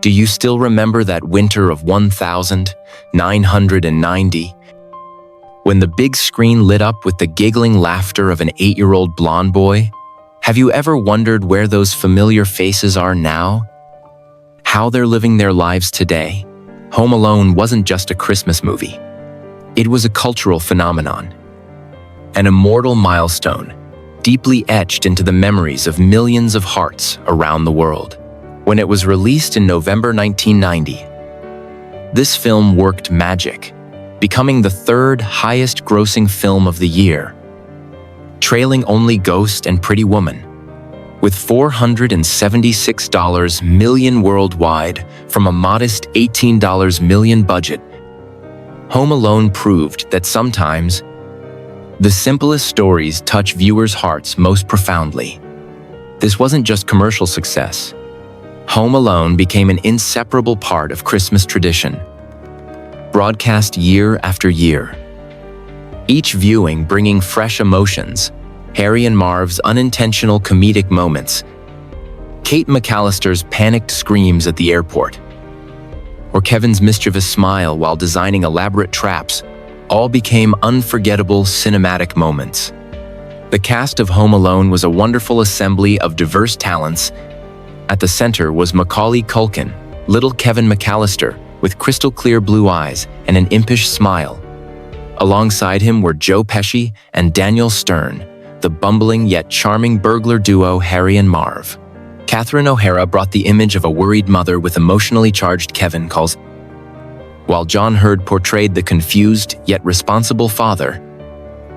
Do you still remember that winter of 1990? When the big screen lit up with the giggling laughter of an 8-year-old blonde boy? Have you ever wondered where those familiar faces are now? How they're living their lives today? Home Alone wasn't just a Christmas movie. It was a cultural phenomenon. An immortal milestone, deeply etched into the memories of millions of hearts around the world. When it was released in November 1990, this film worked magic, becoming the third highest-grossing film of the year, trailing only Ghost and Pretty Woman, with $476 million worldwide from a modest $18 million budget. Home Alone proved that sometimes the simplest stories touch viewers' hearts most profoundly. This wasn't just commercial success. Home Alone became an inseparable part of Christmas tradition, broadcast year after year. Each viewing bringing fresh emotions, Harry and Marv's unintentional comedic moments, Kate McCallister's panicked screams at the airport, or Kevin's mischievous smile while designing elaborate traps, all became unforgettable cinematic moments. The cast of Home Alone was a wonderful assembly of diverse talents. At the center was Macaulay Culkin, little Kevin McCallister, with crystal-clear blue eyes and an impish smile. Alongside him were Joe Pesci and Daniel Stern, the bumbling yet charming burglar duo Harry and Marv. Catherine O'Hara brought the image of a worried mother with emotionally charged Kevin calls, while John Hughes portrayed the confused yet responsible father.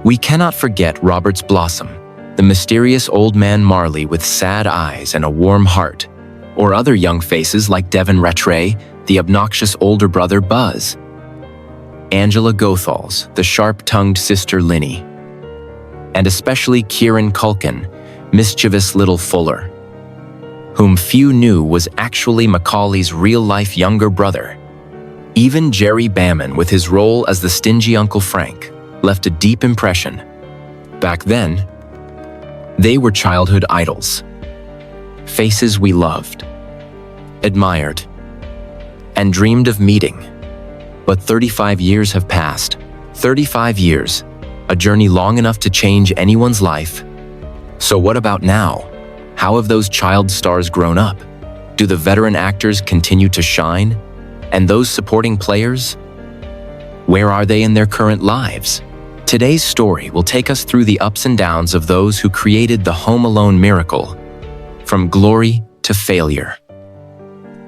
We cannot forget Robert's Blossom, the mysterious old man Marley with sad eyes and a warm heart, or other young faces like Devin Rattray, the obnoxious older brother Buzz, Angela Gothal's, the sharp-tongued sister Linny, and especially Kieran Culkin, mischievous little Fuller, whom few knew was actually Macaulay's real-life younger brother. Even Jerry Baman, with his role as the stingy Uncle Frank, left a deep impression. Back then, they were childhood idols, faces we loved, admired, and dreamed of meeting. But 35 years have passed. 35 years, a journey long enough to change anyone's life. So what about now? How have those child stars grown up? Do the veteran actors continue to shine? And those supporting players? Where are they in their current lives? Today's story will take us through the ups and downs of those who created the Home Alone miracle, from glory to failure,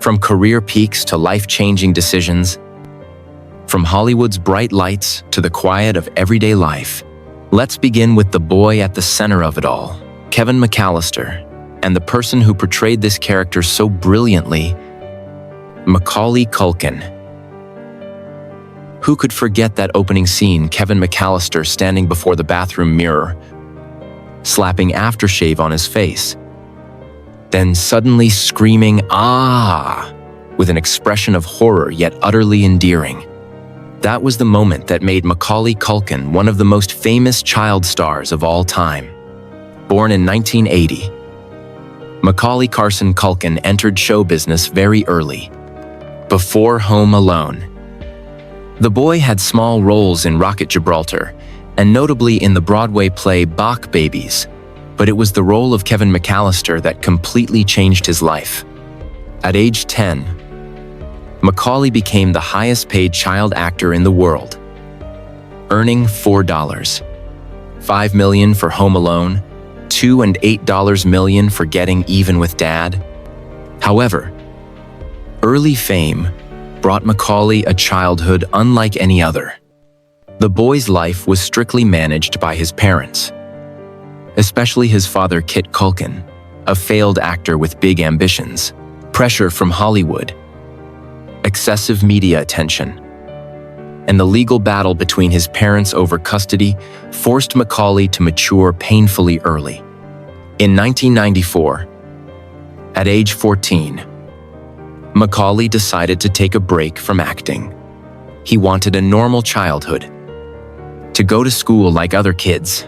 from career peaks to life-changing decisions, from Hollywood's bright lights to the quiet of everyday life. Let's begin with the boy at the center of it all, Kevin McCallister, and the person who portrayed this character so brilliantly, Macaulay Culkin. Who could forget that opening scene, Kevin McCallister standing before the bathroom mirror, slapping aftershave on his face, then suddenly screaming, "Ah!" with an expression of horror yet utterly endearing. That was the moment that made Macaulay Culkin one of the most famous child stars of all time. Born in 1980, Macaulay Carson Culkin entered show business very early. Before Home Alone, the boy had small roles in Rocket Gibraltar, and notably in the Broadway play Bach Babies, but it was the role of Kevin McCallister that completely changed his life. At age 10, Macaulay became the highest-paid child actor in the world, earning $4.5 million for Home Alone, $2 and $8 million for Getting Even with Dad. However, early fame brought Macaulay a childhood unlike any other. The boy's life was strictly managed by his parents, especially his father Kit Culkin, a failed actor with big ambitions, pressure from Hollywood, excessive media attention, and the legal battle between his parents over custody forced Macaulay to mature painfully early. In 1994, at age 14, Macaulay decided to take a break from acting. He wanted a normal childhood, to go to school like other kids.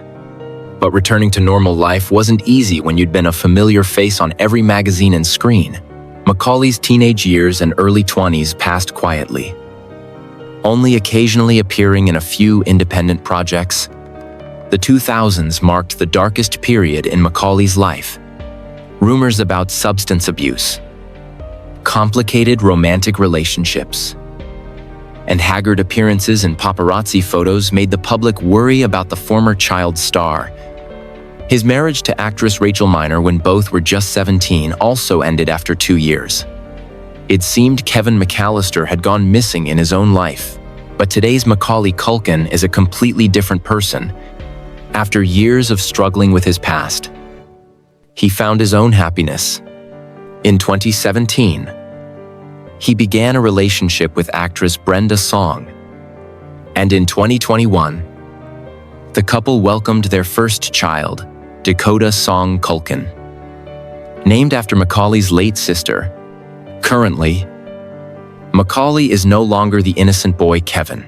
But returning to normal life wasn't easy when you'd been a familiar face on every magazine and screen. Macaulay's teenage years and early 20s passed quietly, only occasionally appearing in a few independent projects. The 2000s marked the darkest period in Macaulay's life. Rumors about substance abuse, complicated romantic relationships, and haggard appearances in paparazzi photos made the public worry about the former child star. His marriage to actress Rachel Miner when both were just 17 also ended after 2 years. It seemed Kevin McCallister had gone missing in his own life, but today's Macaulay Culkin is a completely different person. After years of struggling with his past, he found his own happiness. In 2017, he began a relationship with actress Brenda Song, and in 2021, the couple welcomed their first child, Dakota Song Culkin. Named after Macaulay's late sister, currently, Macaulay is no longer the innocent boy Kevin,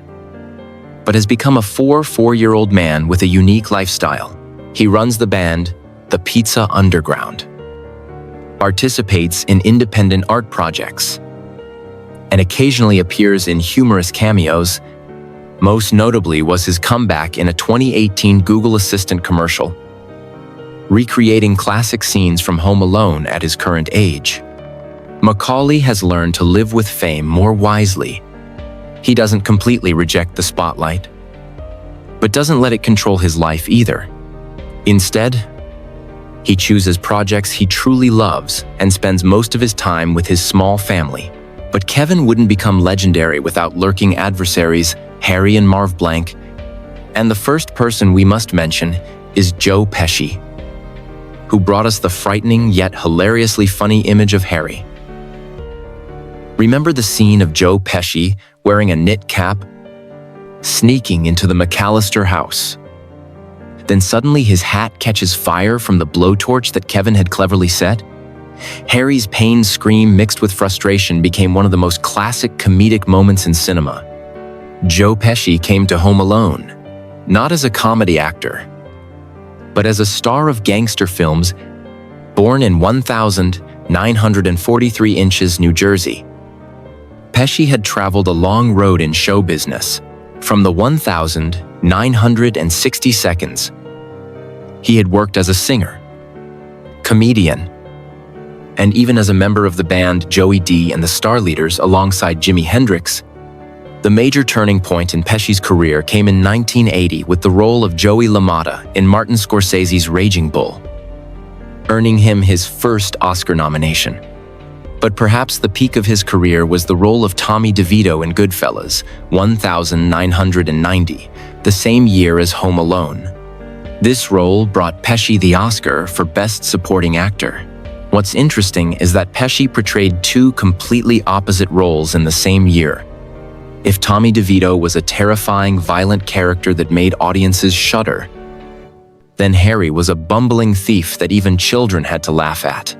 but has become a four-year-old man with a unique lifestyle. He runs the band, the Pizza Underground, participates in independent art projects, and occasionally appears in humorous cameos. Most notably was his comeback in a 2018 Google Assistant commercial, recreating classic scenes from Home Alone at his current age. Macaulay has learned to live with fame more wisely. He doesn't completely reject the spotlight, but doesn't let it control his life either. Instead, he chooses projects he truly loves and spends most of his time with his small family. But Kevin wouldn't become legendary without lurking adversaries, Harry and Marv blank. And the first person we must mention is Joe Pesci, who brought us the frightening yet hilariously funny image of Harry. Remember the scene of Joe Pesci wearing a knit cap, sneaking into the McCallister house? Then suddenly his hat catches fire from the blowtorch that Kevin had cleverly set? Harry's pained scream mixed with frustration became one of the most classic comedic moments in cinema. Joe Pesci came to Home Alone, not as a comedy actor, but as a star of gangster films. Born in 1943 inches, New Jersey, Pesci had traveled a long road in show business. From the 1960 seconds, he had worked as a singer, comedian, and even as a member of the band Joey D and the Starleaders alongside Jimi Hendrix. The major turning point in Pesci's career came in 1980 with the role of Joey LaMotta in Martin Scorsese's Raging Bull, earning him his first Oscar nomination. But perhaps the peak of his career was the role of Tommy DeVito in Goodfellas, 1990, the same year as Home Alone. This role brought Pesci the Oscar for Best Supporting Actor. What's interesting is that Pesci portrayed two completely opposite roles in the same year. If Tommy DeVito was a terrifying, violent character that made audiences shudder, then Harry was a bumbling thief that even children had to laugh at.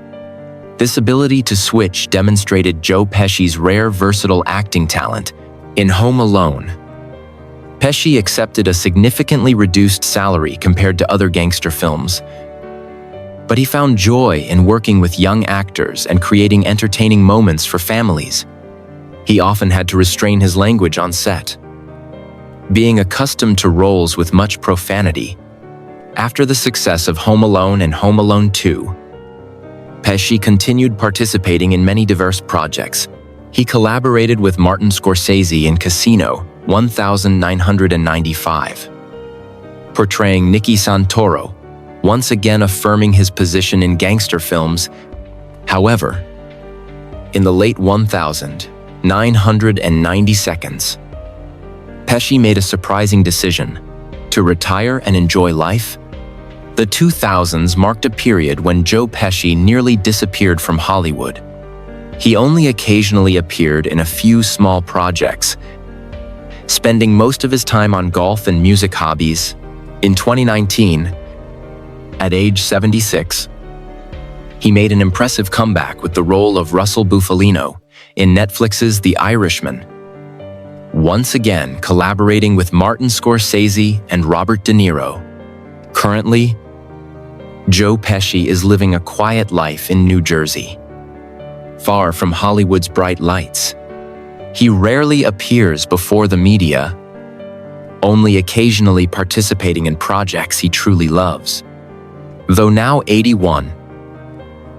This ability to switch demonstrated Joe Pesci's rare, versatile acting talent. In Home Alone, Pesci accepted a significantly reduced salary compared to other gangster films, but he found joy in working with young actors and creating entertaining moments for families. He often had to restrain his language on set, being accustomed to roles with much profanity. After the success of Home Alone and Home Alone 2, Pesci continued participating in many diverse projects. He collaborated with Martin Scorsese in Casino, 1995, portraying Nicky Santoro, once again affirming his position in gangster films. However, in the late 1990 seconds, Pesci made a surprising decision to retire and enjoy life. The 2000s marked a period when Joe Pesci nearly disappeared from Hollywood. He only occasionally appeared in a few small projects, spending most of his time on golf and music hobbies. In 2019, at age 76, he made an impressive comeback with the role of Russell Bufalino in Netflix's The Irishman, once again collaborating with Martin Scorsese and Robert De Niro. Currently, Joe Pesci is living a quiet life in New Jersey, far from Hollywood's bright lights. He rarely appears before the media, only occasionally participating in projects he truly loves. Though now 81,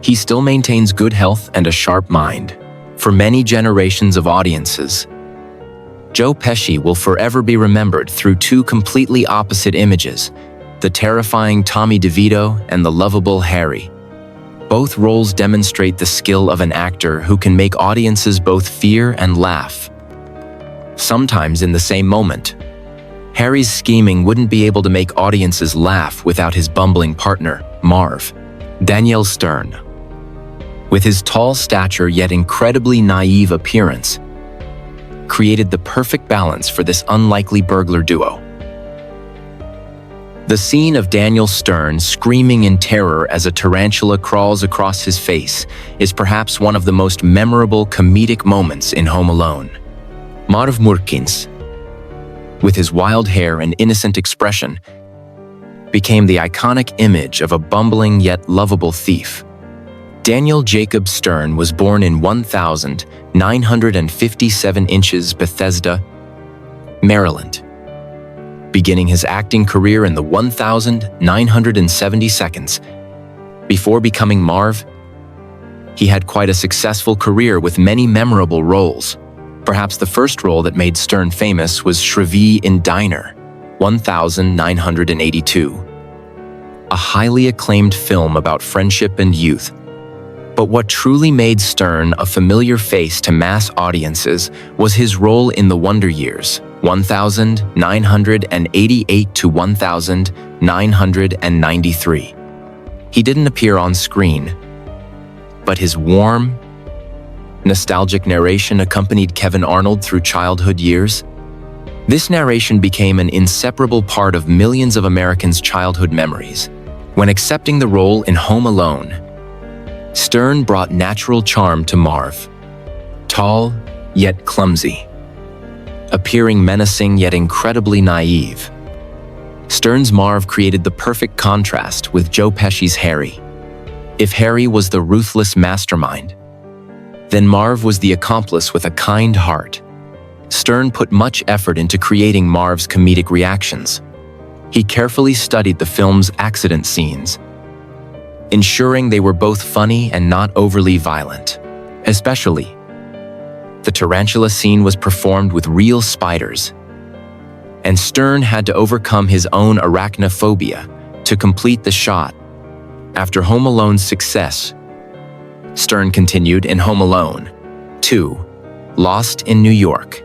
he still maintains good health and a sharp mind. For many generations of audiences, Joe Pesci will forever be remembered through two completely opposite images, the terrifying Tommy DeVito and the lovable Harry. Both roles demonstrate the skill of an actor who can make audiences both fear and laugh, sometimes in the same moment. Harry's scheming wouldn't be able to make audiences laugh without his bumbling partner, Marv. Daniel Stern, with his tall stature yet incredibly naive appearance, created the perfect balance for this unlikely burglar duo. The scene of Daniel Stern screaming in terror as a tarantula crawls across his face is perhaps one of the most memorable comedic moments in Home Alone. Marv, with his wild hair and innocent expression, became the iconic image of a bumbling yet lovable thief. Daniel Jacob Stern was born in 1957 inches Bethesda, Maryland. Beginning his acting career in the 1970 seconds. Before becoming Marv, he had quite a successful career with many memorable roles. Perhaps the first role that made Stern famous was Shrevey in Diner, 1982. A highly acclaimed film about friendship and youth. But what truly made Stern a familiar face to mass audiences was his role in The Wonder Years, 1988 to 1993. He didn't appear on screen, but his warm, nostalgic narration accompanied Kevin Arnold through childhood years. This narration became an inseparable part of millions of Americans' childhood memories. When accepting the role in Home Alone, Stern brought natural charm to Marv, tall yet clumsy, appearing menacing yet incredibly naive. Stern's Marv created the perfect contrast with Joe Pesci's Harry. If Harry was the ruthless mastermind, then Marv was the accomplice with a kind heart. Stern put much effort into creating Marv's comedic reactions. He carefully studied the film's accident scenes, ensuring they were both funny and not overly violent. Especially, the tarantula scene was performed with real spiders, and Stern had to overcome his own arachnophobia to complete the shot. After Home Alone's success, Stern continued in Home Alone 2, Lost in New York,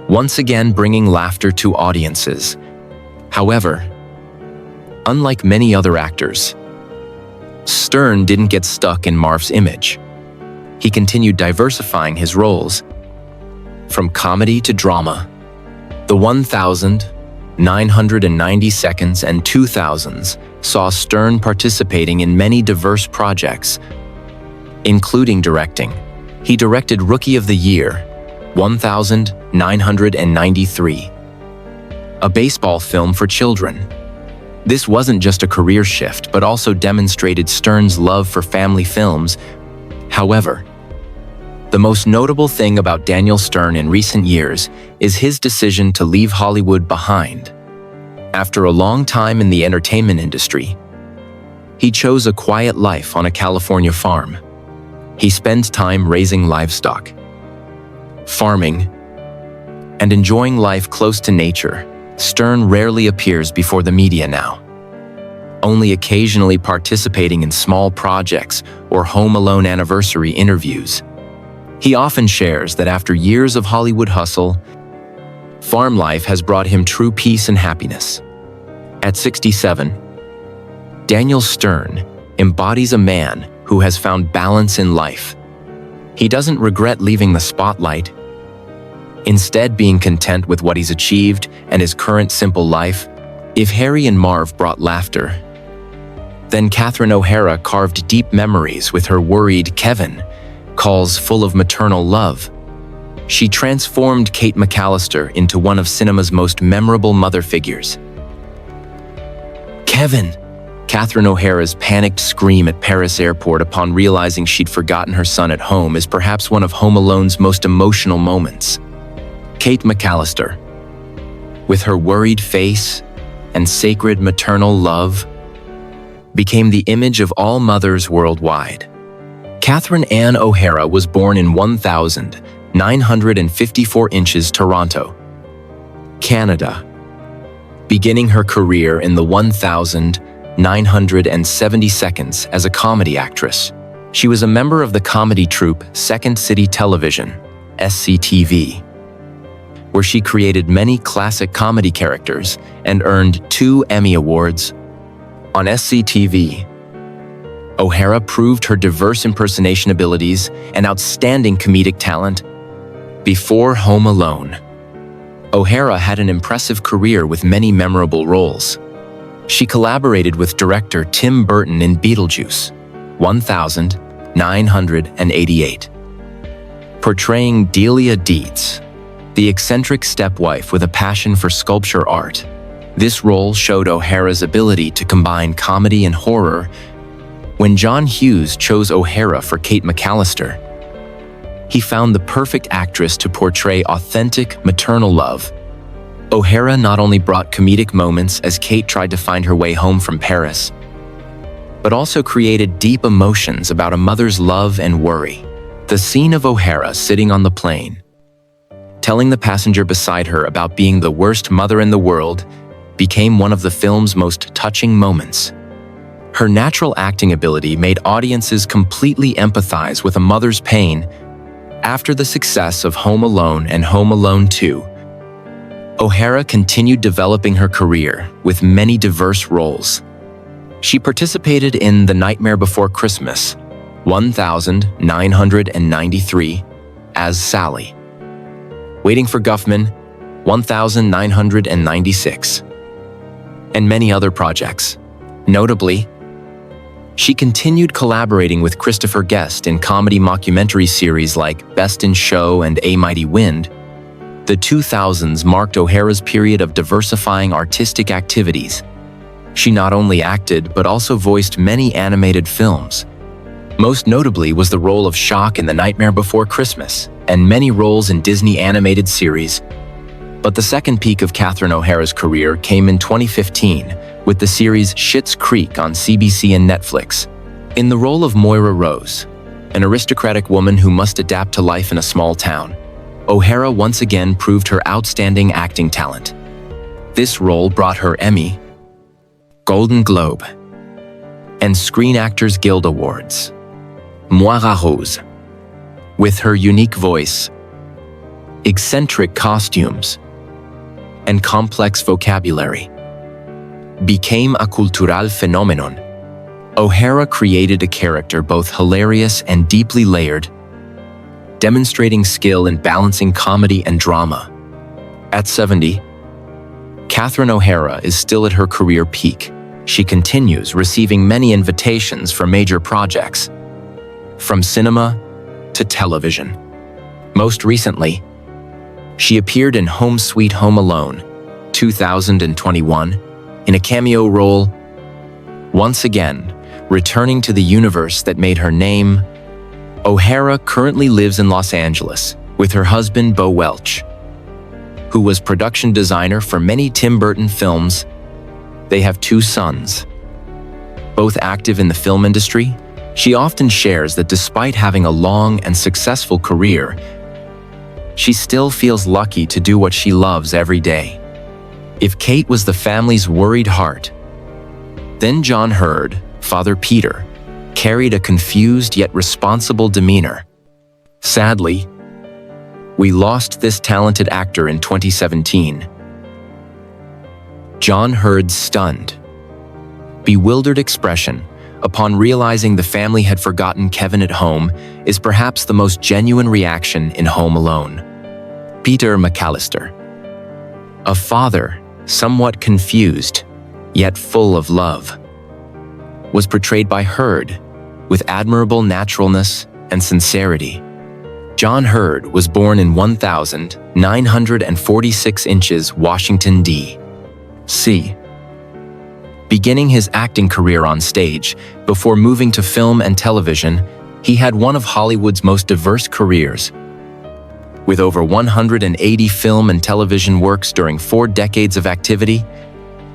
once again bringing laughter to audiences. However, unlike many other actors, Stern didn't get stuck in Marv's image. He continued diversifying his roles, from comedy to drama. The 1990 seconds and 2000s saw Stern participating in many diverse projects, including directing. He directed Rookie of the Year, 1993, a baseball film for children. This wasn't just a career shift, but also demonstrated Stern's love for family films. However, the most notable thing about Daniel Stern in recent years is his decision to leave Hollywood behind. After a long time in the entertainment industry, he chose a quiet life on a California farm. He spends time raising livestock, farming, and enjoying life close to nature. Stern rarely appears before the media now, only occasionally participating in small projects or Home Alone anniversary interviews. He often shares that after years of Hollywood hustle, farm life has brought him true peace and happiness. At 67, Daniel Stern embodies a man who has found balance in life. He doesn't regret leaving the spotlight, instead being content with what he's achieved and his current simple life. If Harry and Marv brought laughter, then Catherine O'Hara carved deep memories with her worried Kevin calls full of maternal love. She transformed Kate McCallister into one of cinema's most memorable mother figures. Kevin, Catherine O'Hara's panicked scream at Paris airport upon realizing she'd forgotten her son at home is perhaps one of Home Alone's most emotional moments. Kate McCallister, with her worried face and sacred maternal love, became the image of all mothers worldwide. Catherine Ann O'Hara was born in 1,954 inches, Toronto, Canada, beginning her career in the 1,970 seconds as a comedy actress. She was a member of the comedy troupe Second City Television, SCTV, where she created many classic comedy characters and earned 2 Emmy Awards. On SCTV, O'Hara proved her diverse impersonation abilities and outstanding comedic talent. Before Home Alone, O'Hara had an impressive career with many memorable roles. She collaborated with director Tim Burton in Beetlejuice, 1988, portraying Delia Dietz, the eccentric stepwife with a passion for sculpture art. This role showed O'Hara's ability to combine comedy and horror. When John Hughes chose O'Hara for Kate McCallister, he found the perfect actress to portray authentic maternal love. O'Hara not only brought comedic moments as Kate tried to find her way home from Paris, but also created deep emotions about a mother's love and worry. The scene of O'Hara sitting on the plane, telling the passenger beside her about being the worst mother in the world, became one of the film's most touching moments. Her natural acting ability made audiences completely empathize with a mother's pain. After the success of Home Alone and Home Alone 2, O'Hara continued developing her career with many diverse roles. She participated in The Nightmare Before Christmas, 1993, as Sally, Waiting for Guffman, 1996, and many other projects. Notably, she continued collaborating with Christopher Guest in comedy mockumentary series like Best in Show and A Mighty Wind. The 2000s marked O'Hara's period of diversifying artistic activities. She not only acted but also voiced many animated films. Most notably was the role of Shock in The Nightmare Before Christmas and many roles in Disney animated series. But the second peak of Catherine O'Hara's career came in 2015 with the series Schitt's Creek on CBC and Netflix. In the role of Moira Rose, an aristocratic woman who must adapt to life in a small town, O'Hara once again proved her outstanding acting talent. This role brought her Emmy, Golden Globe, and Screen Actors Guild Awards. Moira Rose, with her unique voice, eccentric costumes, and complex vocabulary, became a cultural phenomenon. O'Hara created a character both hilarious and deeply layered, demonstrating skill in balancing comedy and drama. At 70, Catherine O'Hara is still at her career peak. She continues receiving many invitations for major projects, from cinema to television. Most recently, she appeared in Home Sweet Home Alone, 2021, in a cameo role, once again returning to the universe that made her name. O'Hara currently lives in Los Angeles with her husband Bo Welch, who was production designer for many Tim Burton films. They have 2 sons, both active in the film industry. She often shares that despite having a long and successful career, she still feels lucky to do what she loves every day. If Kate was the family's worried heart, then John Hurd, Father Peter, carried a confused yet responsible demeanor. Sadly, we lost this talented actor in 2017. John Hurd's stunned, bewildered expression upon realizing the family had forgotten Kevin at home is perhaps the most genuine reaction in Home Alone. Peter McCallister, a father somewhat confused, yet full of love, was portrayed by Hurd with admirable naturalness and sincerity. John Hurd was born in 1,946 inches, Washington, D.C., Beginning his acting career on stage, before moving to film and television, he had one of Hollywood's most diverse careers. With over 180 film and television works during 4 decades of activity,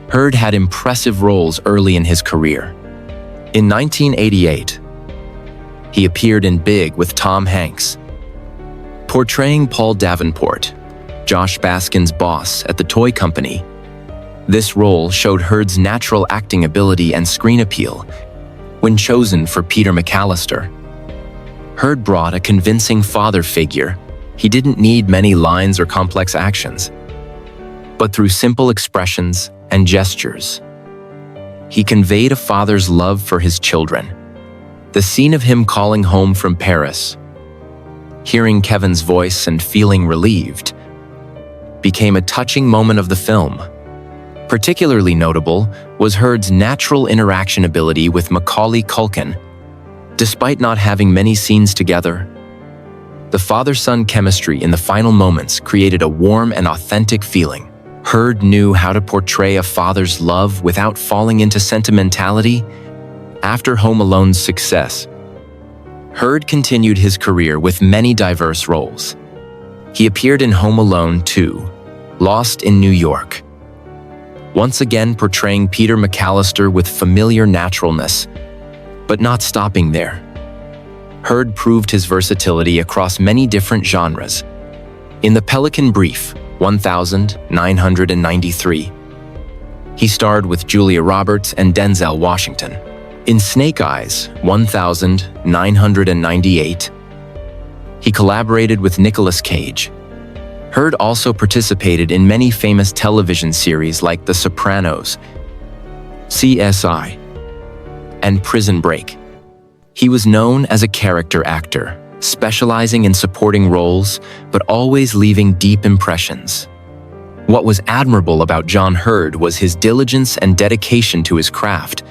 Hurd had impressive roles early in his career. In 1988, he appeared in Big with Tom Hanks, portraying Paul Davenport, Josh Baskin's boss at the toy company. This role showed Hurd's natural acting ability and screen appeal. When chosen for Peter McCallister, Hurd brought a convincing father figure. He didn't need many lines or complex actions, but through simple expressions and gestures, he conveyed a father's love for his children. The scene of him calling home from Paris, hearing Kevin's voice and feeling relieved, became a touching moment of the film. Particularly notable was Hurd's natural interaction ability with Macaulay Culkin. Despite not having many scenes together, the father-son chemistry in the final moments created a warm and authentic feeling. Hurd knew how to portray a father's love without falling into sentimentality. After Home Alone's success, Hurd continued his career with many diverse roles. He appeared in Home Alone 2, Lost in New York, once again portraying Peter McCallister with familiar naturalness, but not stopping there. Hurd proved his versatility across many different genres. In The Pelican Brief, 1993, he starred with Julia Roberts and Denzel Washington. In Snake Eyes, 1998, he collaborated with Nicolas Cage. Hurd also participated in many famous television series like The Sopranos, CSI, and Prison Break. He was known as a character actor, specializing in supporting roles, but always leaving deep impressions. What was admirable about John Hurd was his diligence and dedication to his craft.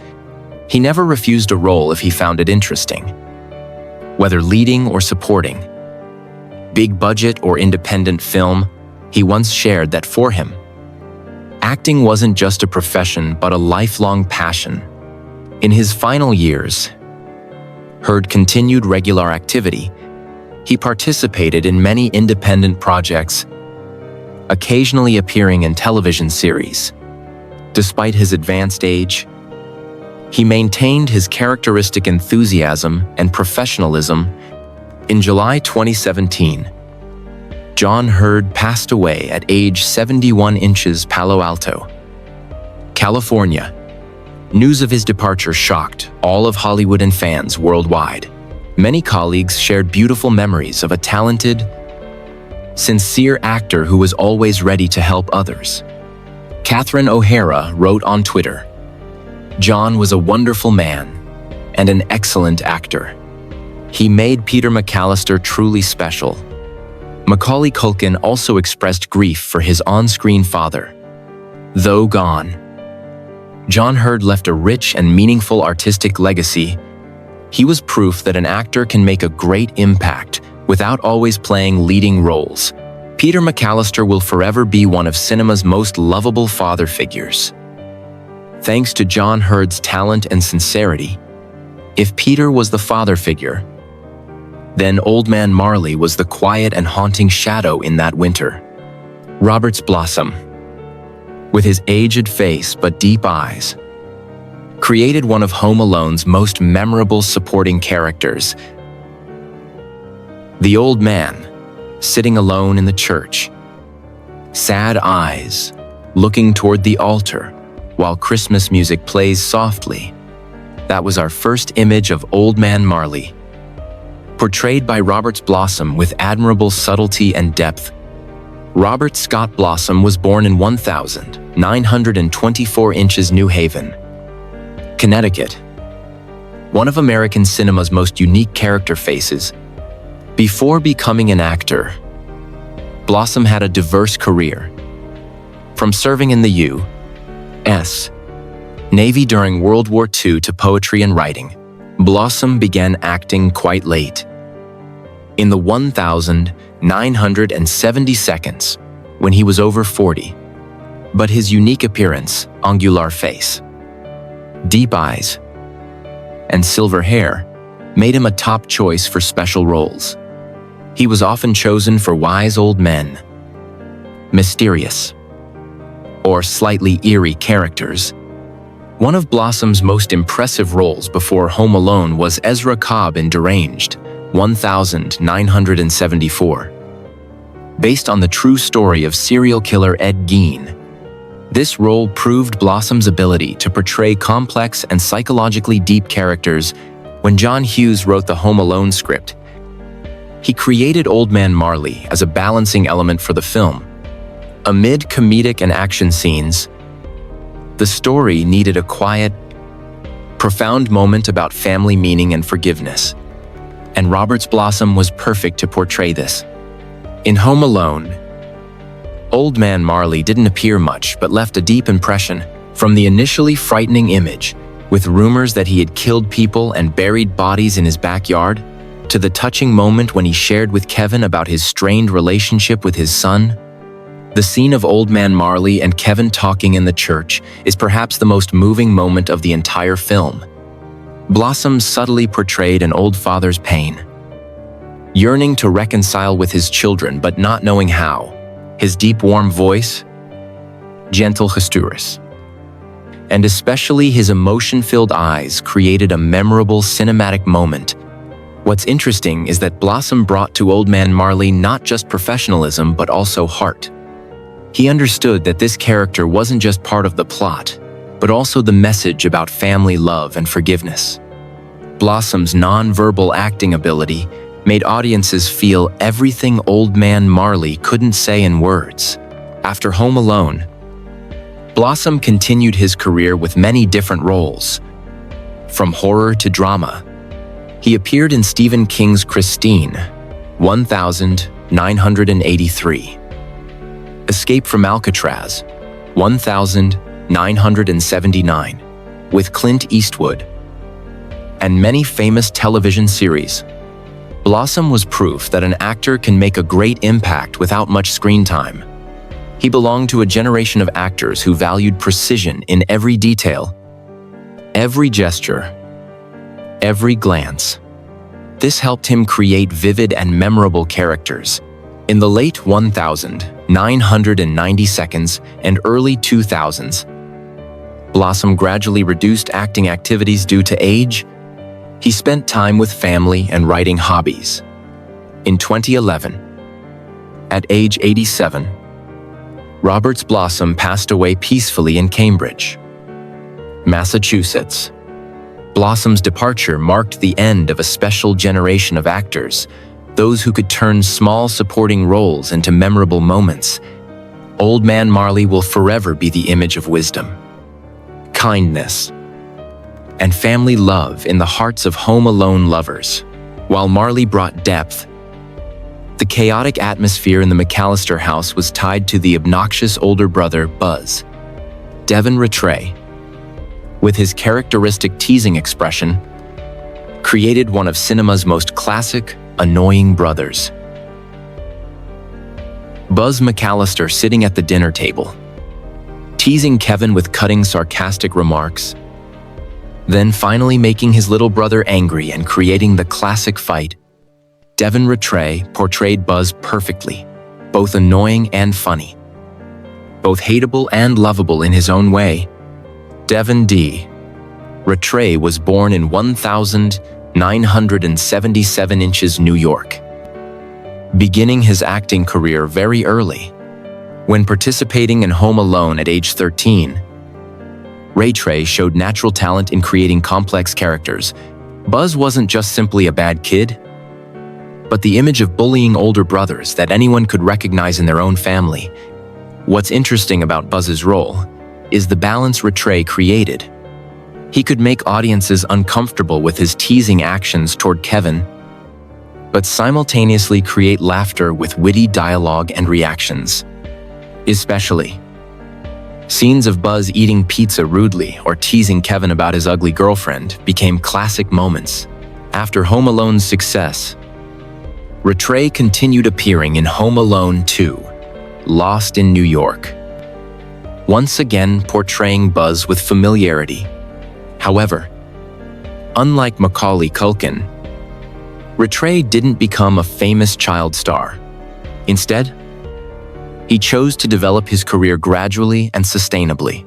He never refused a role if he found it interesting. Whether leading or supporting, big budget or independent film, he once shared that for him, acting wasn't just a profession but a lifelong passion. In his final years, Hurd continued regular activity. He participated in many independent projects, occasionally appearing in television series. Despite his advanced age, he maintained his characteristic enthusiasm and professionalism. In July 2017, John Hurd passed away at age 71 in Palo Alto, California. News of his departure shocked all of Hollywood and fans worldwide. Many colleagues shared beautiful memories of a talented, sincere actor who was always ready to help others. Catherine O'Hara wrote on Twitter, "John was a wonderful man and an excellent actor. He made Peter McCallister truly special." Macaulay Culkin also expressed grief for his on-screen father. Though gone, John Hurd left a rich and meaningful artistic legacy. He was proof that an actor can make a great impact without always playing leading roles. Peter McCallister will forever be one of cinema's most lovable father figures. Thanks to John Hurd's talent and sincerity, if Peter was the father figure, then Old Man Marley was the quiet and haunting shadow in that winter. Robert's Blossom, with his aged face but deep eyes, created one of Home Alone's most memorable supporting characters. The old man, sitting alone in the church, sad eyes, looking toward the altar, while Christmas music plays softly. That was our first image of Old Man Marley. Portrayed by Robert's Blossom with admirable subtlety and depth, Robert Scott Blossom was born in 1924 in New Haven, Connecticut. One of American cinema's most unique character faces. Before becoming an actor, Blossom had a diverse career. From serving in the U.S. Navy during World War II to poetry and writing, Blossom began acting quite late. In the 1970 seconds, when he was over 40, but his unique appearance, angular face, deep eyes, and silver hair made him a top choice for special roles. He was often chosen for wise old men, mysterious, or slightly eerie characters. One of Blossom's most impressive roles before Home Alone was Ezra Cobb in Deranged, 1974. Based on the true story of serial killer Ed Gein, this role proved Blossom's ability to portray complex and psychologically deep characters. When John Hughes wrote the Home Alone script, he created Old Man Marley as a balancing element for the film. Amid comedic and action scenes, the story needed a quiet, profound moment about family meaning and forgiveness, and Robert's Blossom was perfect to portray this. In Home Alone, Old Man Marley didn't appear much but left a deep impression. From the initially frightening image, with rumors that he had killed people and buried bodies in his backyard, to the touching moment when he shared with Kevin about his strained relationship with his son. The scene of Old Man Marley and Kevin talking in the church is perhaps the most moving moment of the entire film. Blossom subtly portrayed an old father's pain, yearning to reconcile with his children but not knowing how. His deep, warm voice, gentle gestures, and especially his emotion-filled eyes created a memorable cinematic moment. What's interesting is that Blossom brought to Old Man Marley not just professionalism but also heart. He understood that this character wasn't just part of the plot, but also the message about family love and forgiveness. Blossom's non-verbal acting ability made audiences feel everything Old Man Marley couldn't say in words. After Home Alone, Blossom continued his career with many different roles. From horror to drama, he appeared in Stephen King's Christine, 1983, Escape from Alcatraz, 1979, with Clint Eastwood, and many famous television series. Blossom was proof that an actor can make a great impact without much screen time. He belonged to a generation of actors who valued precision in every detail, every gesture, every glance. This helped him create vivid and memorable characters. In the late 1990s and early 2000s, Blossom gradually reduced acting activities due to age. He spent time with family and writing hobbies. In 2011, at age 87, Robert's Blossom passed away peacefully in Cambridge, Massachusetts. Blossom's departure marked the end of a special generation of actors, those who could turn small supporting roles into memorable moments. Old Man Marley will forever be the image of wisdom, kindness, and family love in the hearts of Home Alone lovers. While Marley brought depth, the chaotic atmosphere in the McCallister house was tied to the obnoxious older brother, Buzz. Devin Rattray, with his characteristic teasing expression, created one of cinema's most classic, annoying brothers. Buzz McCallister sitting at the dinner table, teasing Kevin with cutting, sarcastic remarks, then finally making his little brother angry and creating the classic fight. Devin Rattray portrayed Buzz perfectly, both annoying and funny, both hateable and lovable in his own way. Devin D. Rattray was born in 1977 New York, beginning his acting career very early. When participating in Home Alone at age 13, Rattray showed natural talent in creating complex characters. Buzz wasn't just simply a bad kid, but the image of bullying older brothers that anyone could recognize in their own family. What's interesting about Buzz's role is the balance Rattray created. He could make audiences uncomfortable with his teasing actions toward Kevin, but simultaneously create laughter with witty dialogue and reactions. Especially, scenes of Buzz eating pizza rudely or teasing Kevin about his ugly girlfriend became classic moments. After Home Alone's success, Rattray continued appearing in Home Alone 2, Lost in New York, once again portraying Buzz with familiarity However, unlike Macaulay Culkin, Rattray didn't become a famous child star. Instead, he chose to develop his career gradually and sustainably.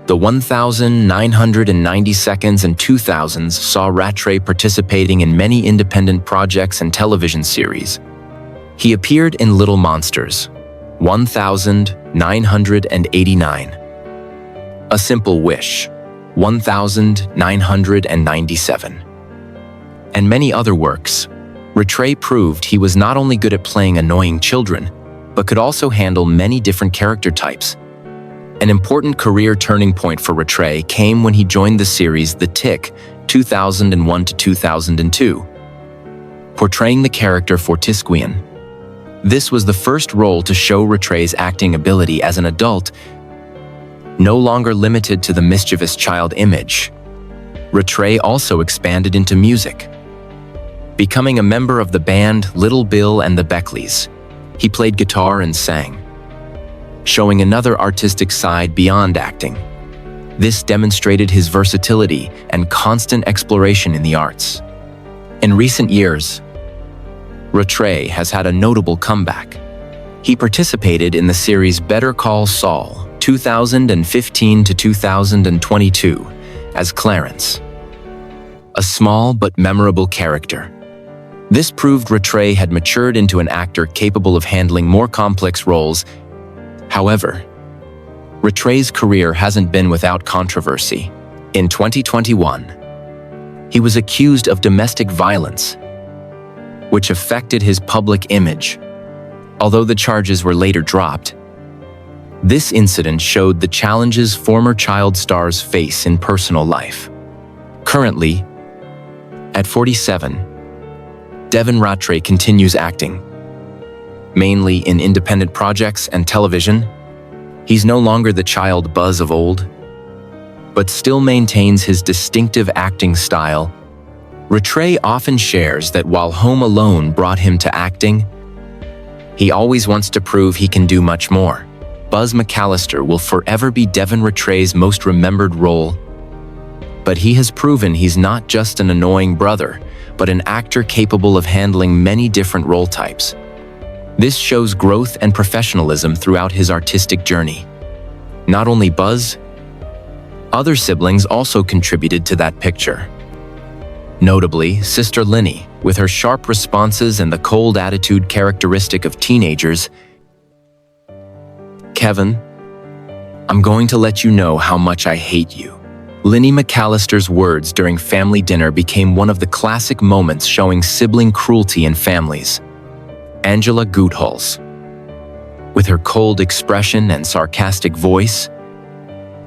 The 1992s and 2000s saw Rattray participating in many independent projects and television series. He appeared in Little Monsters, 1989, A Simple Wish, 1997, and many other works. Rattray proved he was not only good at playing annoying children, but could also handle many different character types. An important career turning point for Rattray came when he joined the series The Tick, 2001 to 2002, portraying the character Fortisquian. This was the first role to show Rattray's acting ability as an adult, no longer limited to the mischievous child image. Rattray also expanded into music, becoming a member of the band Little Bill and the Beckleys. He played guitar and sang, showing another artistic side beyond acting. This demonstrated his versatility and constant exploration in the arts. In recent years, Rattray has had a notable comeback. He participated in the series Better Call Saul, 2015 to 2022, as Clarence, a small but memorable character. This proved Rattray had matured into an actor capable of handling more complex roles. However, Rattray's career hasn't been without controversy. In 2021, he was accused of domestic violence, which affected his public image. Although the charges were later dropped, this incident showed the challenges former child stars face in personal life. Currently, at 47, Devin Rattray continues acting, mainly in independent projects and television. He's no longer the child Buzz of old, but still maintains his distinctive acting style. Rattray often shares that while Home Alone brought him to acting, he always wants to prove he can do much more. Buzz McCallister will forever be Devin Rattray's most remembered role, but he has proven he's not just an annoying brother, but an actor capable of handling many different role types. This shows growth and professionalism throughout his artistic journey. Not only Buzz, other siblings also contributed to that picture. Notably, sister Linny, with her sharp responses and the cold attitude characteristic of teenagers. Kevin, I'm going to let you know how much I hate you. Linny McCallister's words during family dinner became one of the classic moments showing sibling cruelty in families. Angela Goethals, with her cold expression and sarcastic voice,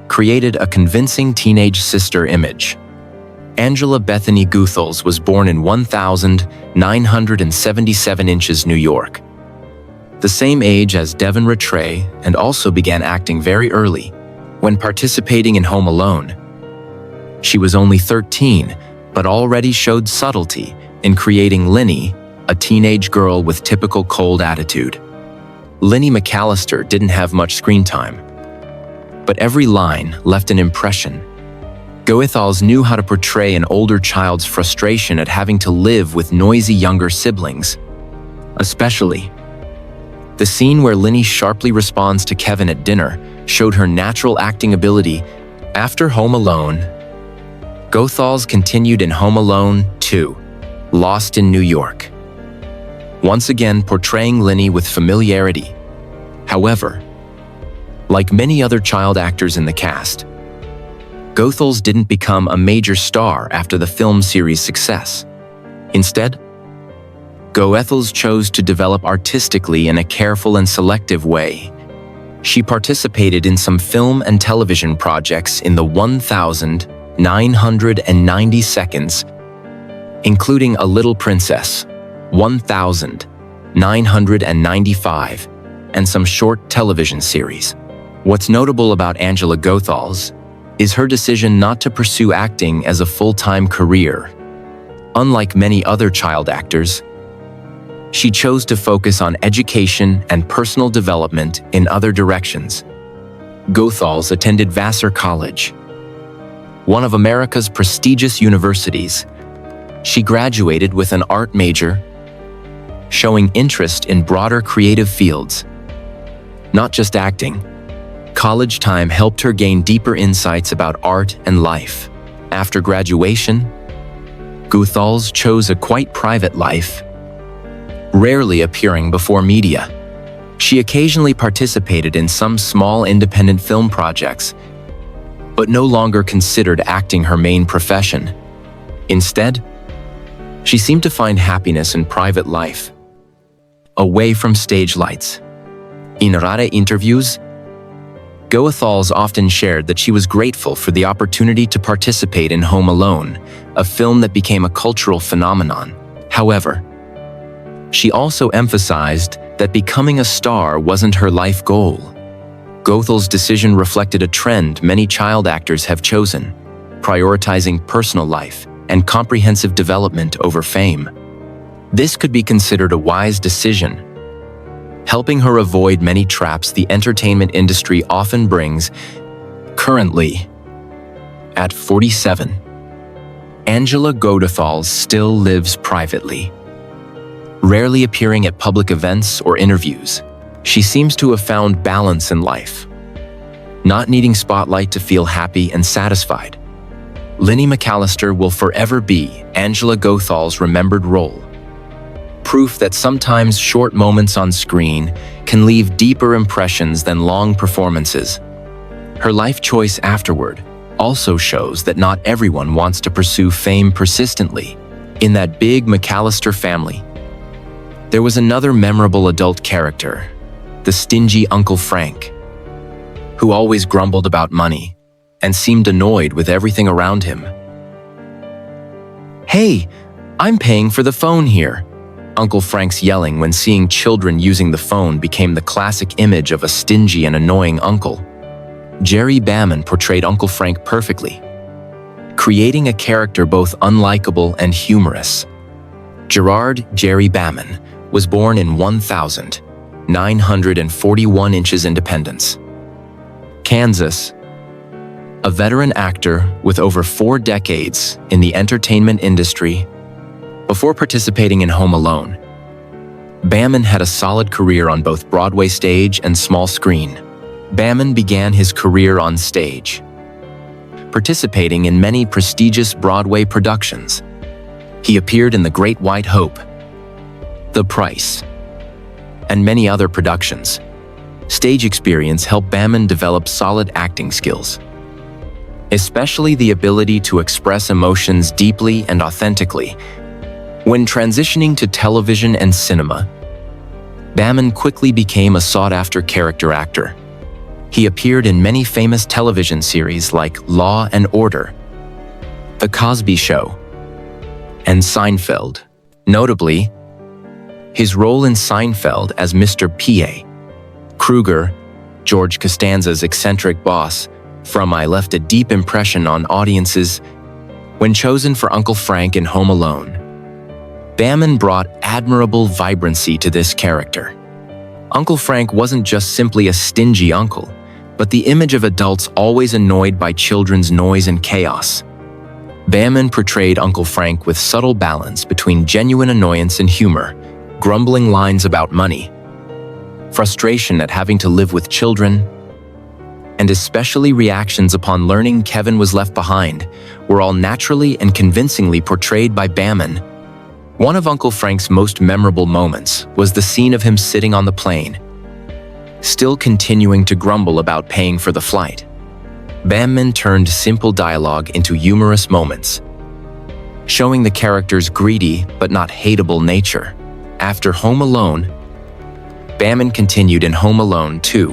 created a convincing teenage sister image. Angela Bethany Goethals was born in 1977 inches, New York, the same age as Devin Rattray, and also began acting very early. When participating in Home Alone, she was only 13, but already showed subtlety in creating Linny, a teenage girl with typical cold attitude. Linny McCallister didn't have much screen time, but every line left an impression. Goethals knew how to portray an older child's frustration at having to live with noisy younger siblings. Especially, the scene where Linny sharply responds to Kevin at dinner showed her natural acting ability. After Home Alone, Goethals continued in Home Alone 2, Lost in New York, once again portraying Linny with familiarity. However, like many other child actors in the cast, Goethals didn't become a major star after the film series' success. Instead, Goethals chose to develop artistically in a careful and selective way. She participated in some film and television projects in the 1990 seconds, including A Little Princess, 1995, and some short television series. What's notable about Angela Goethals is her decision not to pursue acting as a full-time career. Unlike many other child actors, she chose to focus on education and personal development in other directions. Goethals attended Vassar College, one of America's prestigious universities. She graduated with an art major, showing interest in broader creative fields. Not just acting. College time helped her gain deeper insights about art and life. After graduation, Goethals chose a quite private life, rarely appearing before media. She occasionally participated in some small independent film projects, but no longer considered acting her main profession. Instead, she seemed to find happiness in private life, away from stage lights. In rare interviews, Goethals often shared that she was grateful for the opportunity to participate in Home Alone, a film that became a cultural phenomenon. However, she also emphasized that becoming a star wasn't her life goal. Goethal's decision reflected a trend many child actors have chosen, prioritizing personal life and comprehensive development over fame. This could be considered a wise decision, helping her avoid many traps the entertainment industry often brings. Currently, at 47, Angela Goethals still lives privately, rarely appearing at public events or interviews. She seems to have found balance in life, not needing spotlight to feel happy and satisfied. Kevin McCallister will forever be Angela Goethals' remembered role. Proof that sometimes short moments on screen can leave deeper impressions than long performances. Her life choice afterward also shows that not everyone wants to pursue fame persistently. In that big McCallister family, there was another memorable adult character, the stingy Uncle Frank, who always grumbled about money and seemed annoyed with everything around him. "Hey, I'm paying for the phone here." Uncle Frank's yelling when seeing children using the phone became the classic image of a stingy and annoying uncle. Jerry Bamman portrayed Uncle Frank perfectly, creating a character both unlikable and humorous. Gerard Jerry Bamman was born in 1941 Independence, Kansas, a veteran actor with over 4 decades in the entertainment industry. Before participating in Home Alone, Bamman had a solid career on both Broadway stage and small screen. Bamman began his career on stage, participating in many prestigious Broadway productions. He appeared in The Great White Hope, The Price, and many other productions. Stage experience helped Bamman develop solid acting skills, especially the ability to express emotions deeply and authentically. When transitioning to television and cinema, Bamman quickly became a sought-after character actor. He appeared in many famous television series like Law and Order, The Cosby Show, and Seinfeld. Notably, his role in Seinfeld as Mr. P.A. Kruger, George Costanza's eccentric boss, left a deep impression on audiences. When chosen for Uncle Frank in Home Alone, Bamman brought admirable vibrancy to this character. Uncle Frank wasn't just simply a stingy uncle, but the image of adults always annoyed by children's noise and chaos. Bamman portrayed Uncle Frank with subtle balance between genuine annoyance and humor, grumbling lines about money, frustration at having to live with children, and especially reactions upon learning Kevin was left behind, were all naturally and convincingly portrayed by Bamman. One of Uncle Frank's most memorable moments was the scene of him sitting on the plane, still continuing to grumble about paying for the flight. Bamman turned simple dialogue into humorous moments, showing the character's greedy but not hateable nature. After Home Alone, Bamman continued in Home Alone 2,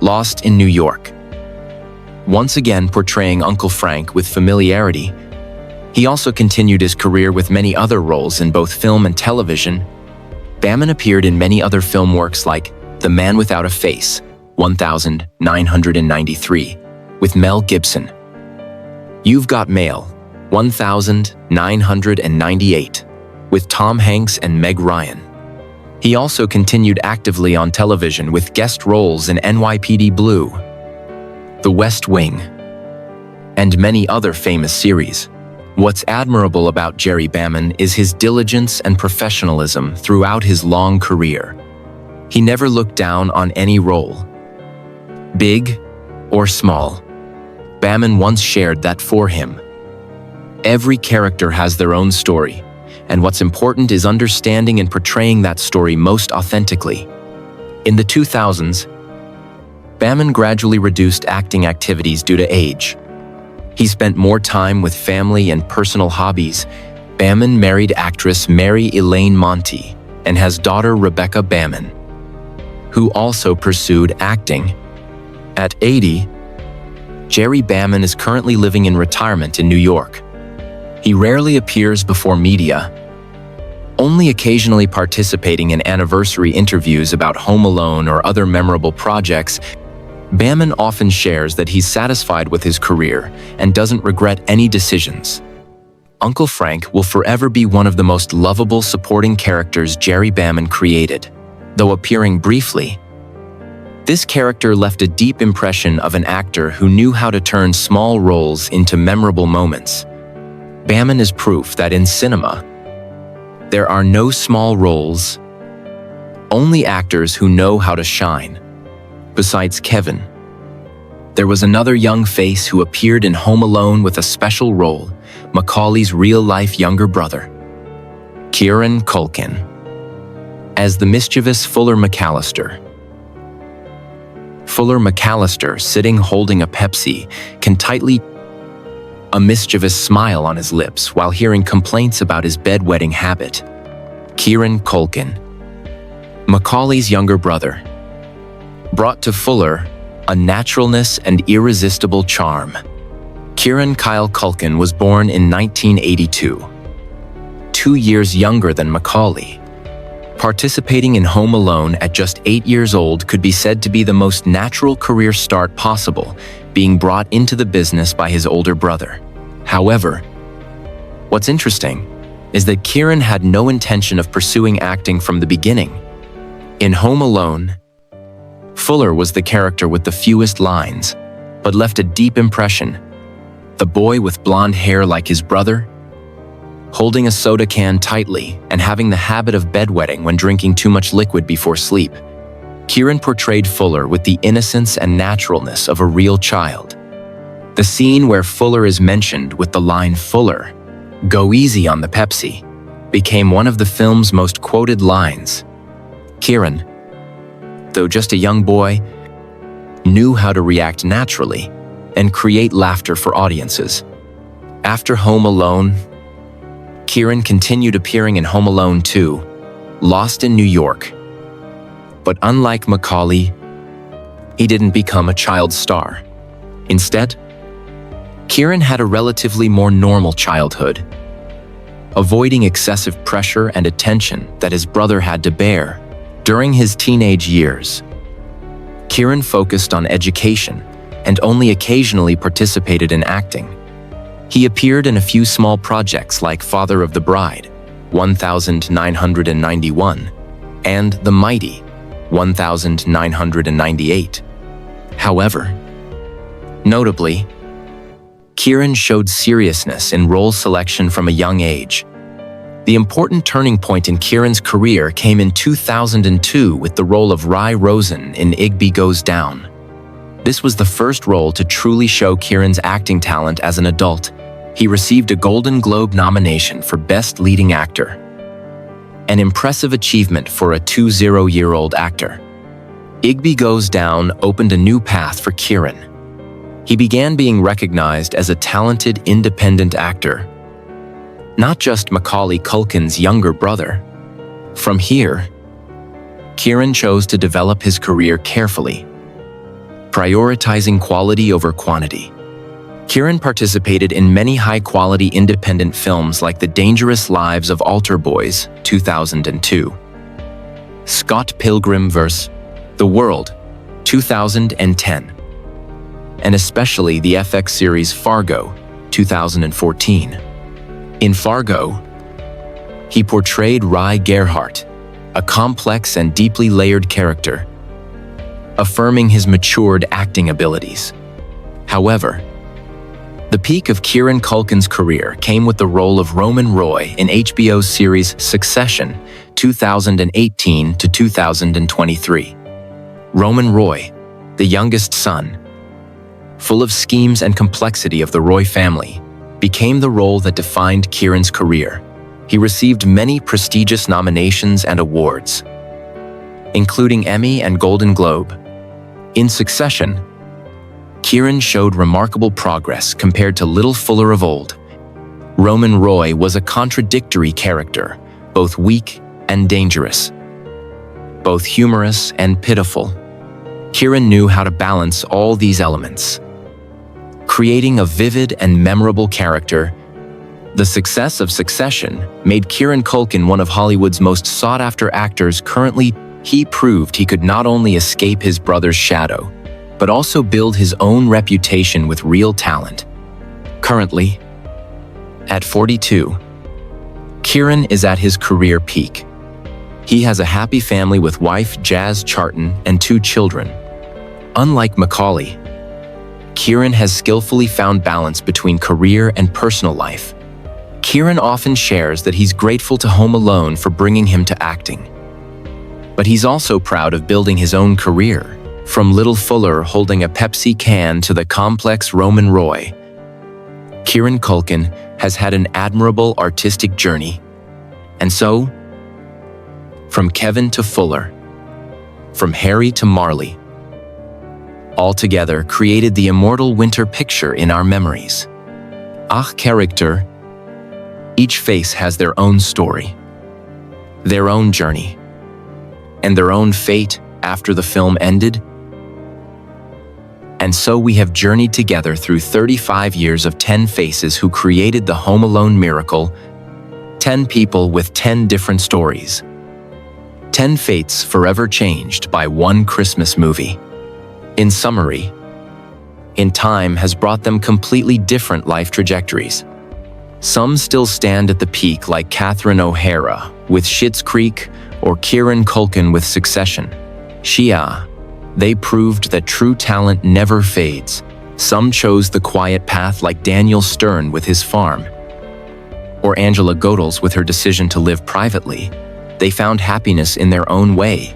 Lost in New York, once again portraying Uncle Frank with familiarity. He also continued his career with many other roles in both film and television. Bamman appeared in many other film works like The Man Without a Face, 1993, with Mel Gibson, You've Got Mail, 1998, with Tom Hanks and Meg Ryan. He also continued actively on television with guest roles in NYPD Blue, The West Wing, and many other famous series. What's admirable about Jerry Baman is his diligence and professionalism throughout his long career. He never looked down on any role, big or small. Baman once shared that for him, every character has their own story, and what's important is understanding and portraying that story most authentically. In the 2000s, Baman gradually reduced acting activities due to age. He spent more time with family and personal hobbies. Baman married actress Mary Elaine Monty and has daughter Rebecca Baman, who also pursued acting. At 80, Jerry Baman is currently living in retirement in New York. He rarely appears before media, only occasionally participating in anniversary interviews about Home Alone or other memorable projects. Baman often shares that he's satisfied with his career and doesn't regret any decisions. Uncle Frank will forever be one of the most lovable supporting characters Jerry Baman created. Though appearing briefly, this character left a deep impression of an actor who knew how to turn small roles into memorable moments. Baman is proof that in cinema, there are no small roles, only actors who know how to shine. Besides Kevin, there was another young face who appeared in Home Alone with a special role, Macaulay's real-life younger brother, Kevin Culkin, as the mischievous Fuller McCallister. Fuller McCallister, sitting holding a Pepsi, can tightly a mischievous smile on his lips while hearing complaints about his bedwetting habit. Kevin Culkin, Macaulay's younger brother, brought to Fuller a naturalness and irresistible charm. Kevin Kyle Culkin was born in 1982, 2 years younger than Macaulay. Participating in Home Alone at just 8 years old could be said to be the most natural career start possible, being brought into the business by his older brother. However, what's interesting is that Kevin had no intention of pursuing acting from the beginning. In Home Alone, Fuller was the character with the fewest lines, but left a deep impression. The boy with blonde hair like his brother, holding a soda can tightly and having the habit of bedwetting when drinking too much liquid before sleep. Kevin portrayed Fuller with the innocence and naturalness of a real child. The scene where Fuller is mentioned with the line, "Fuller, go easy on the Pepsi," became one of the film's most quoted lines. Kevin, though just a young boy, knew how to react naturally and create laughter for audiences. After Home Alone, Kevin continued appearing in Home Alone 2, Lost in New York. But unlike Macaulay, he didn't become a child star. Instead, Kevin had a relatively more normal childhood, avoiding excessive pressure and attention that his brother had to bear. During his teenage years, Kevin focused on education and only occasionally participated in acting. He appeared in a few small projects like Father of the Bride, 1991, and The Mighty, 1998. However, notably, Kevin showed seriousness in role selection from a young age. The important turning point in Kevin's career came in 2002 with the role of Rye Rosen in Igby Goes Down. This was the first role to truly show Kevin's acting talent as an adult. He received a Golden Globe nomination for Best Leading Actor, an impressive achievement for a 20-year-old actor. Igby Goes Down opened a new path for Kevin. He began being recognized as a talented, independent actor, not just Macaulay Culkin's younger brother. From here, Kevin chose to develop his career carefully, prioritizing quality over quantity. Kevin participated in many high-quality independent films like The Dangerous Lives of Altar Boys, 2002, Scott Pilgrim vs. The World, 2010, and especially the FX series Fargo, 2014. In Fargo, he portrayed Rye Gerhardt, a complex and deeply layered character, affirming his matured acting abilities. However, The peak of Kieran Culkin's career came with the role of Roman Roy in HBO's series Succession, 2018 to 2023. Roman Roy, the youngest son, full of schemes and complexity of the Roy family, became the role that defined Kieran's career. He received many prestigious nominations and awards, including Emmy and Golden Globe. In Succession, Kieran showed remarkable progress compared to Little Fuller of old. Roman Roy was a contradictory character, both weak and dangerous, both humorous and pitiful. Kieran knew how to balance all these elements, creating a vivid and memorable character. The success of Succession made Kieran Culkin one of Hollywood's most sought-after actors currently. He proved he could not only escape his brother's shadow, but also build his own reputation with real talent. Currently, at 42, Kieran is at his career peak. He has a happy family with wife Jazz Charton and 2 children. Unlike Macaulay, Kieran has skillfully found balance between career and personal life. Kieran often shares that he's grateful to Home Alone for bringing him to acting. But he's also proud of building his own career, from Little Fuller holding a Pepsi can to the complex Roman Roy. Kieran Culkin has had an admirable artistic journey. And so, from Kevin to Fuller, from Harry to Marley, all together created the immortal winter picture in our memories. Character, each face has their own story, their own journey, and their own fate after the film ended. And so we have journeyed together through 35 years of 10 faces who created the Home Alone miracle, 10 people with 10 different stories, 10 fates forever changed by one Christmas movie. In summary, in time has brought them completely different life trajectories. Some still stand at the peak like Catherine O'Hara with Schitt's Creek or Kieran Culkin with Succession. They proved that true talent never fades. Some chose the quiet path like Daniel Stern with his farm, or Angela Godels with her decision to live privately. They found happiness in their own way.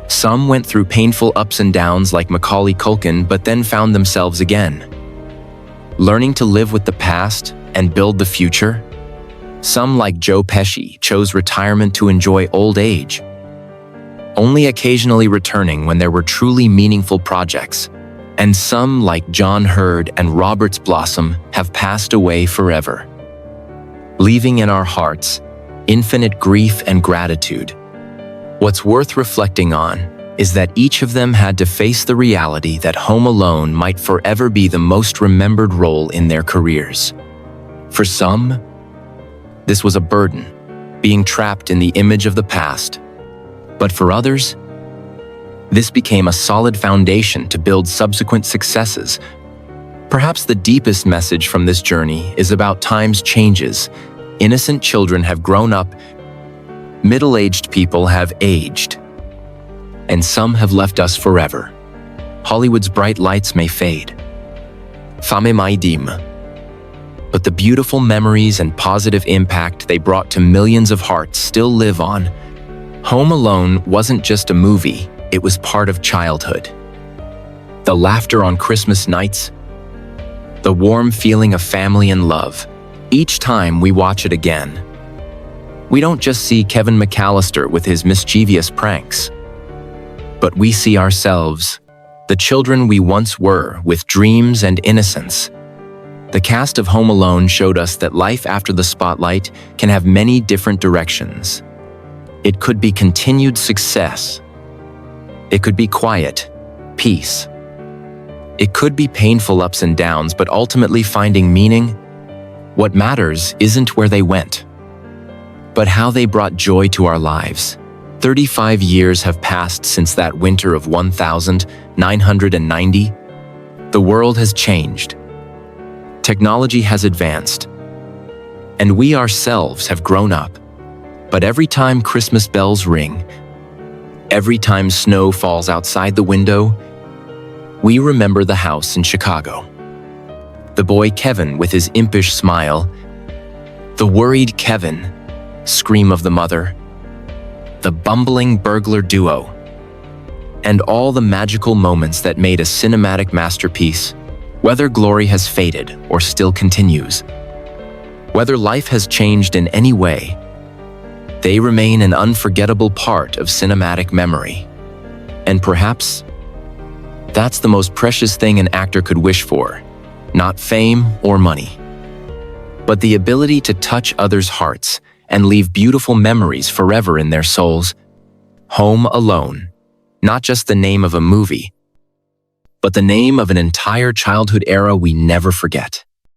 Some went through painful ups and downs like Macaulay Culkin, but then found themselves again, learning to live with the past and build the future. Some, like Joe Pesci, chose retirement to enjoy old age, only occasionally returning when there were truly meaningful projects. And some, like John Hughes and Roberts Blossom, have passed away forever, leaving in our hearts infinite grief and gratitude. What's worth reflecting on is that each of them had to face the reality that Home Alone might forever be the most remembered role in their careers. For some, this was a burden, being trapped in the image of the past. But for others, this became a solid foundation to build subsequent successes. Perhaps the deepest message from this journey is about time's changes. Innocent children have grown up, middle-aged people have aged, and some have left us forever. Hollywood's bright lights may fade, fame may dim, but the beautiful memories and positive impact they brought to millions of hearts still live on. Home Alone wasn't just a movie, it was part of childhood. The laughter on Christmas nights, the warm feeling of family and love. Each time we watch it again, we don't just see Kevin McCallister with his mischievous pranks, but we see ourselves, the children we once were, with dreams and innocence. The cast of Home Alone showed us that life after the spotlight can have many different directions. It could be continued success. It could be quiet, peace. It could be painful ups and downs, but ultimately finding meaning. What matters isn't where they went, but how they brought joy to our lives. 35 years have passed since that winter of 1990. The world has changed. Technology has advanced, and we ourselves have grown up. But every time Christmas bells ring, every time snow falls outside the window, we remember the house in Chicago. the boy Kevin with his impish smile, the worried Kevin, scream of the mother, the bumbling burglar duo, and all the magical moments that made a cinematic masterpiece. Whether glory has faded or still continues, whether life has changed in any way, they remain an unforgettable part of cinematic memory. And perhaps that's the most precious thing an actor could wish for, not fame or money, but the ability to touch others' hearts and leave beautiful memories forever in their souls. Home Alone, not just the name of a movie, but the name of an entire childhood era we never forget.